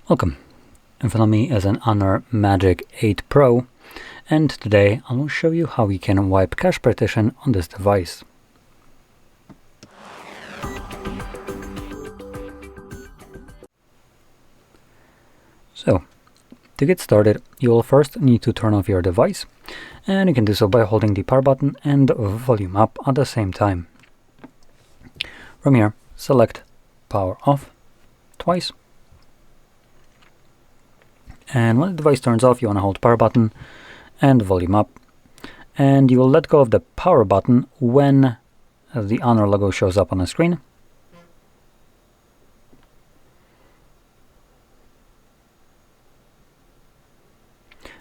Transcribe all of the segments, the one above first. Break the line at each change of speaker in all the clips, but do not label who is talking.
Welcome. In front of me is an HONOR Magic8 Pro, and today I will show you how we can wipe cache partition on this device. So, to get started, you will first need to turn off your device, and you can do so by holding the power button and volume up at the same time. From here, select power off twice. And when the device turns off, you want to hold power button and volume up. And you will let go of the power button when the HONOR logo shows up on the screen.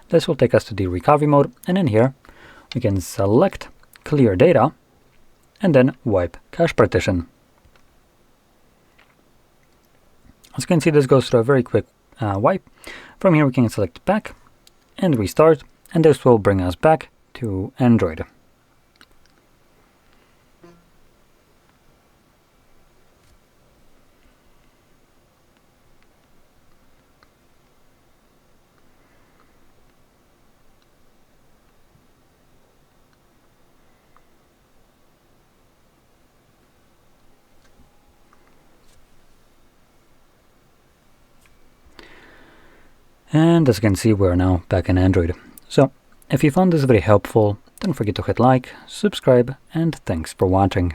This will take us to the recovery mode, and in here we can select clear data and then wipe cache partition. As you can see, this goes through a very quick wipe. From here we can select back and restart, and this will bring us back to Android. And as you can see, we're now back in Android. So, if you found this very helpful, don't forget to hit like, subscribe, and thanks for watching.